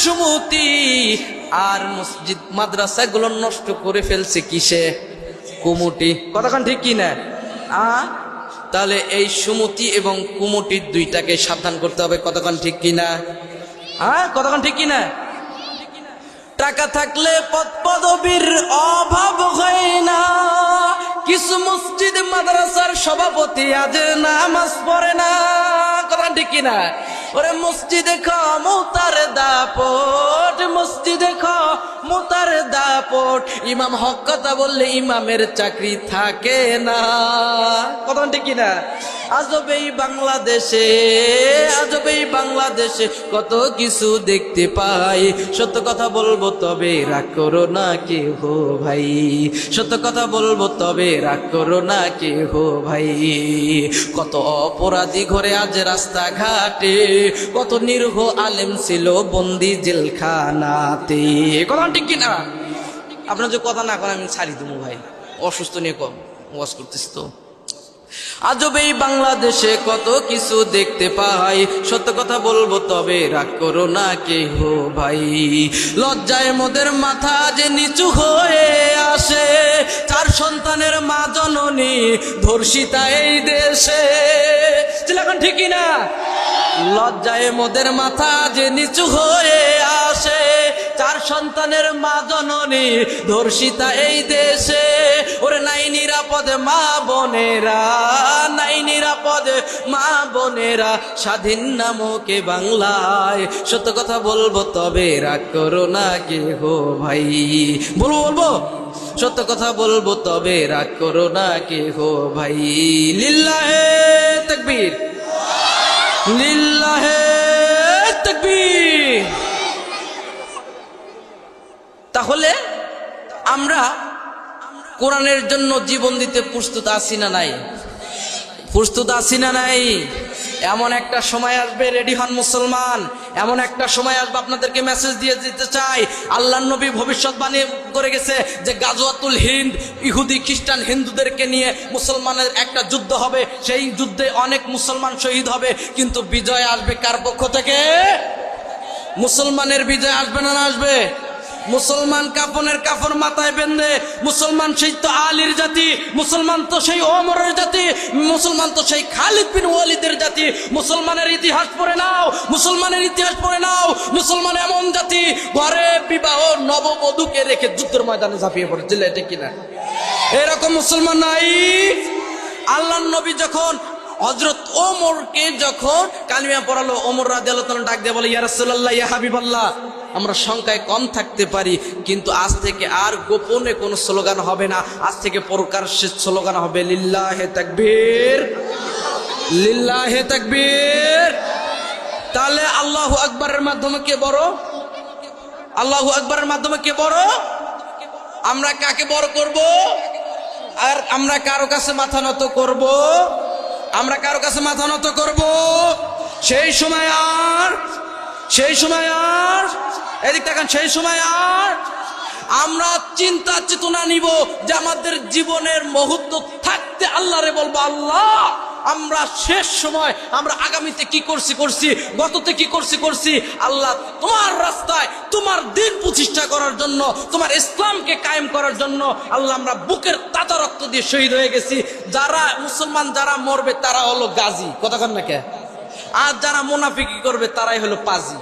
সুমতি আর মসজিদ মাদ্রাসাগুলো নষ্ট করে ফেলছে কিসে? কুমুটি। কতক্ষণ ঠিক কিনা? তাহলে এই সুমতি এবং কুমুটির দুইটাকে সাবধান করতে হবে। কতক্ষণ ঠিক কিনা? কতক্ষণ ঠিক কিনা? টাকা থাকলে পদ পদবীর অভাব হয় না। কিছু মসজিদ মাদ্রাসার সভাপতি আজ নামাজ পড়ে না। কথা ঠিক কিনা? ওরে মসজিদে ক্ষমতার দাপট, মসজিদে ক্ষমতার দাপট। ইমাম হক কথা বললে ইমামের চাকরি থাকে না। কথা ঠিক কিনা? আজব এই বাংলাদেশে, আজব এই বাংলাদেশে কত কিছু দেখতে পাই। সত্য কথা বলবো তবে রাগ করো না কেহ ভাই, সত্য কথা বলবো তবে রাগ করো না কেহ ভাই। কত অপরাধী ঘরে আজ রাস্তাঘাটে, কত নিরীহ আলেম ছিল বন্দি জেলখানাতে। কথা ঠিক কিনা? আপনার যে কথা না করেন আমি ছাড়ি দেবো ভাই, অসুস্থ নিয়ে কম ওয়াজ করতেছি তো। আজব এই বাংলাদেশে কত কিছু দেখতে পাই। সত্য কথা বলবো তবে রাগ করো না কেহ ভাই। লজ্জায় মোদের মাথা যে নিচু হয়ে আসে, 4 সন্তানের মা জননী ধর্ষিতা এই দেশে। এখন ঠিক কিনা? লজ্জায় মোদের মাথা যে নিচু হয়ে আসে, 4 সন্তানের মা জননী ধর্ষিতা এই দেশে। ওরে নাই নিরাপদে মা বোনেরা, নাই নিরাপদে মা বোনেরা স্বাধীন নামকে বাংলায়। সত্য কথা বলবো তবে রাগ করো না কেহ ভাই। বলবো সত্য কথা বলবো তবে রাগ করো না কেহ ভাই। লিল্লাহে তাকবীর, লিল্লাহে তাকবীর। তাহলে আমরা কোরআনের জন্য জীবন দিতে প্রস্তুত আছি না নাই? প্রস্তুত আছি না নাই? এমন একটা সময় আসবে, রেডি হন মুসলমান। এমন একটা সময় আসবে, আপনাদেরকে মেসেজ দিয়ে দিতে চাই, আল্লাহর নবী ভবিষ্যৎবাণী করে গেছে যে গাজওয়াতুল হিন্দ, ইহুদি খ্রিস্টান হিন্দুদেরকে নিয়ে মুসলমানের একটা যুদ্ধ হবে। সেই যুদ্ধে অনেক মুসলমান শহীদ হবে, কিন্তু বিজয় আসবে কার পক্ষ থেকে? মুসলমানের বিজয় আসবে না আসবে? মুসলমান কাফনের কাফন মাথায় বেঁধে, মুসলমান সেই তো আলীর জাতি, মুসলমান তো সেই ওমরের জাতি, মুসলমান তো সেই খালিদ বিন ওয়ালিদের জাতি। মুসলমানের ইতিহাস পড়ে নাও, মুসলমানের ইতিহাস পড়ে নাও। মুসলমান এমন জাতি, ঘরে বিবাহ নববধূকে রেখে যুদ্ধের ময়দানে ঝাঁপিয়ে পড়েছিল। এটা কিনা? এরকম মুসলমান নাই। আল্লাহর নবী যখন হযরত ওমরকে যখন কালিমা পড়ালো, ওমর রাদিয়াল্লাহু তাআলা ডাক দিয়ে বলে, ইয়া রাসূলুল্লাহ, ইয়া হাবিবাল্লাহ, আমরা সংখ্যায় কম থাকতে পারি, কিন্তু আজ থেকে আর গোপনে কোনো স্লোগান হবে না। আজ থেকে প্রকাশ্যে স্লোগান হবে লিল্লাহে তাকবীর, লিল্লাহে তাকবীর। তাহলে আল্লাহু আকবারের মাধ্যমে কে বড়? আল্লাহু আকবারের মাধ্যমে কে বড়? আমরা কাকে বড় করব? আর আমরা কারো কাছে মাথা নত করব? আমরা কারো কাছে মাথা নত করব? সেই সময় আর, সেই সময় আর, এদিক তাকান, সেই সময় আর আমরা চিন্তা চেতনা নিব যে আমাদের জীবনের মুহূর্ত থাকতে আল্লাহরে বলবো, আল্লাহ আমরা শেষ সময়, আমরা আগামীতে কি করছি, গততে কি করছি, আল্লাহ তোমার রাস্তায় তোমার দিন প্রতিষ্ঠা করার জন্য, তোমার ইসলামকে কায়েম করার জন্য আল্লাহ আমরা বুকের তাজা রক্ত দিয়ে শহীদ হয়ে গেছি। যারা মুসলমান যারা মরবে তারা হলো গাজী। কথা কন না কে? আর যারা মুনাফিকি করবে তারাই হলো পাজি।